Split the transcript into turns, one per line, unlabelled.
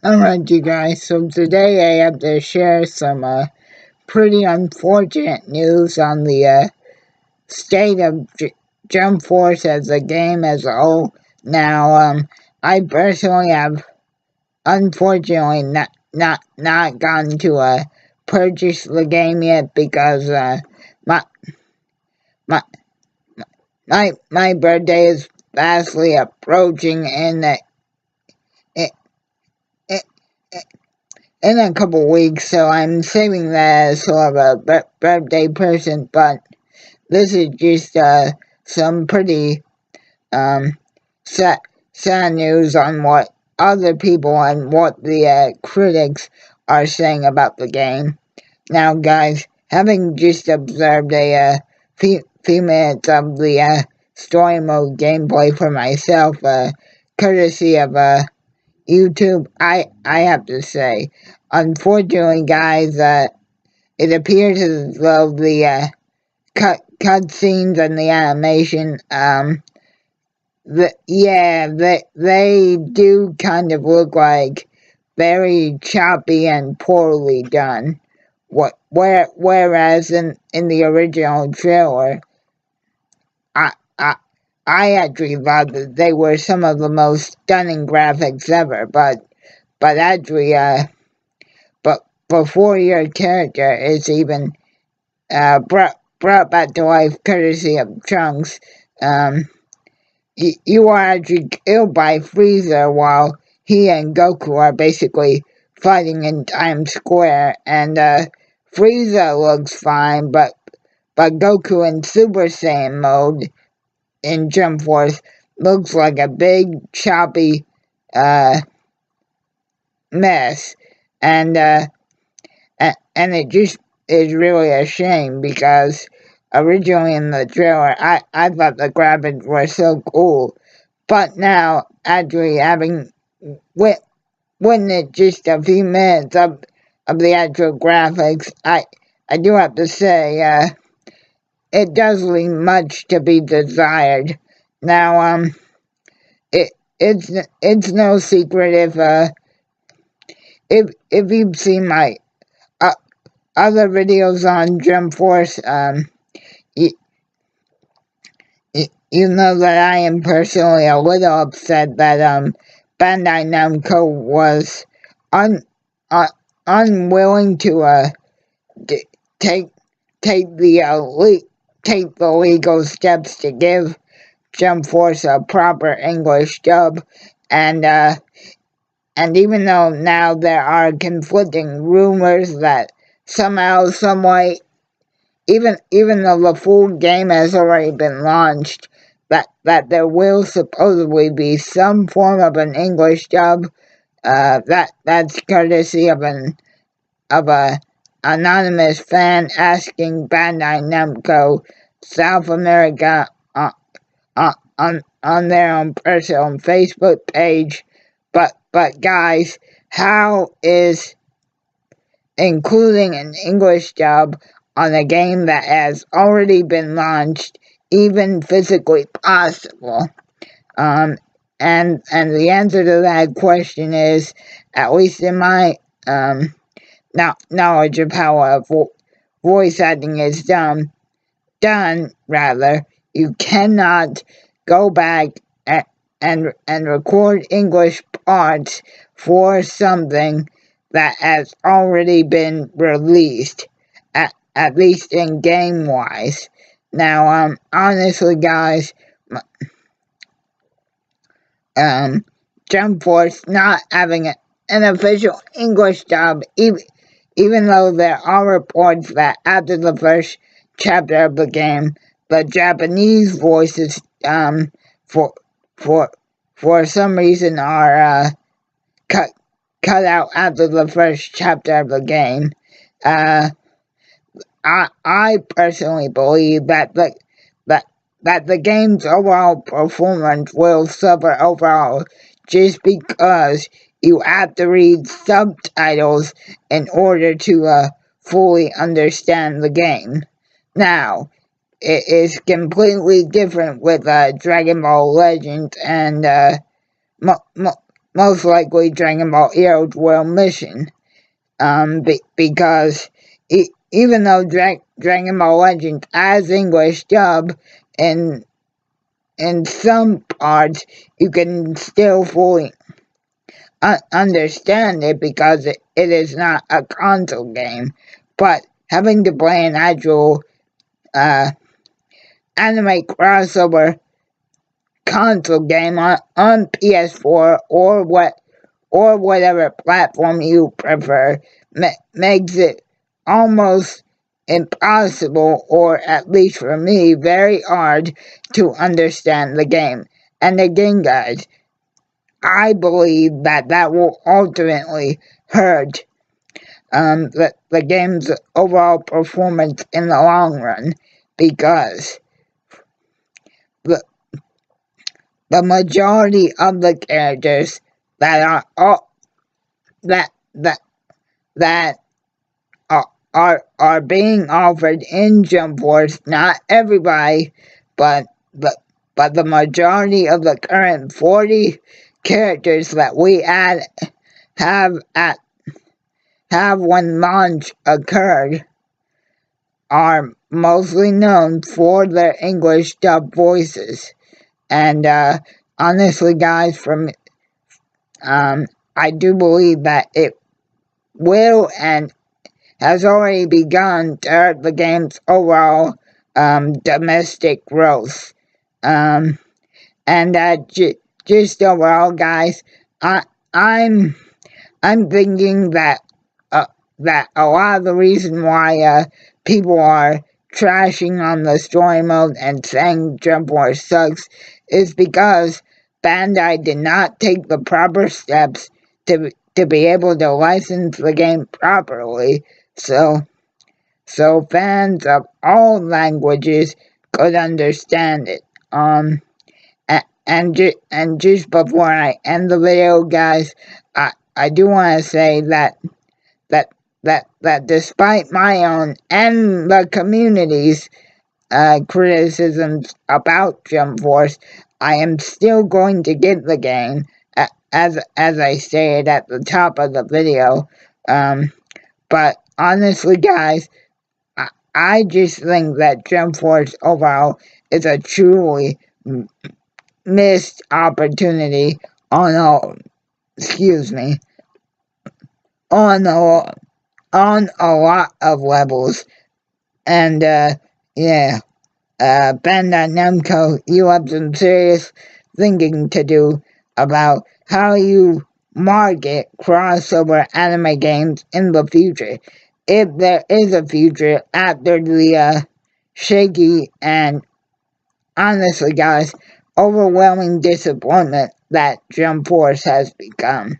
Alright, you guys, so today I have to share some pretty unfortunate news on the state of Jump Force as a game as a whole. Now, I personally have unfortunately not gotten to purchase the game yet because my my my birthday is fastly approaching in, in a couple weeks, so I'm saving that as sort of a birthday present. But this is just some pretty um, sad, sad news on what other people and what the critics are saying about the game. Now, guys, having just observed a few minutes of the story mode gameplay for myself, courtesy of YouTube, I have to say, unfortunately, guys, it appears as though the cutscenes and the animation, they do kind of look like very choppy and poorly done. Whereas in the original trailer, I, I I actually thought that they were some of the most stunning graphics ever, but actually, but before your character is even brought back to life courtesy of Trunks, you are actually killed by Frieza while he and Goku are basically fighting in Times Square, and Frieza looks fine, but Goku in Super Saiyan mode in Jump Force looks like a big choppy uh, mess, and it just is really a shame because originally in the trailer I thought the graphics were so cool, but now actually having witnessed just a few minutes of the actual graphics, I do have to say it does leave much to be desired. Now it it's no secret if you've seen my uh, other videos on Jump Force, you, you know that I am personally a little upset that Bandai Namco was un, uh, unwilling to d- take take the take the legal steps to give Jump Force a proper English dub, and and even though now there are conflicting rumors that somehow, someway, even though the full game has already been launched, that there will supposedly be some form of an English dub. That's courtesy of a anonymous fan asking Bandai Namco South America on their own personal Facebook page. But guys, how is including an English dub on a game that has already been launched even physically possible? Um, and the answer to that question is, at least in my knowledge of how voice acting is done rather, you cannot go back and record English parts for something that has already been released, at least in game wise. Now, honestly, guys, Jump Force not having an official English dub, even though there are reports that after the first chapter of the game, the Japanese voices for for for some reason are cut out after the first chapter of the game. Uh, I personally believe that that the game's overall performance will suffer overall just because you have to read subtitles in order to fully understand the game. Now, it is completely different with Dragon Ball Legends and most likely Dragon Ball Heroes World Mission. Because even though Dragon Ball Legends has English dub, in some parts you can still fully understand it because it is not a console game. But having to play an actual anime crossover console game on PS4 or whatever platform you prefer makes it almost impossible, or at least for me, very hard to understand the game. And again, guys, I believe that will ultimately hurt the game's overall performance in the long run, because the majority of the characters that are being offered in Jump Force, not everybody, but the majority of the current 40 characters that we have when launch occurred are mostly known for their English dub voices. And honestly, guys, I do believe that it will and has already begun to hurt the game's overall domestic growth. And just overall, guys, I'm thinking that that a lot of the reason why people are trashing on the story mode and saying Jump Force sucks is because Bandai did not take the proper steps to be able to license the game properly, so fans of all languages could understand it. And just before I end the video, guys, I do want to say that despite my own and the community's criticisms about Jump Force, I am still going to get the game, as I stated at the top of the video. But honestly, guys, I just think that Jump Force overall is a truly missed opportunity on all, on a lot of levels. And yeah, Bandai Namco, you have some serious thinking to do about how you market crossover anime games in the future, if there is a future after the shaky and, honestly, guys, overwhelming disappointment that Jump Force has become.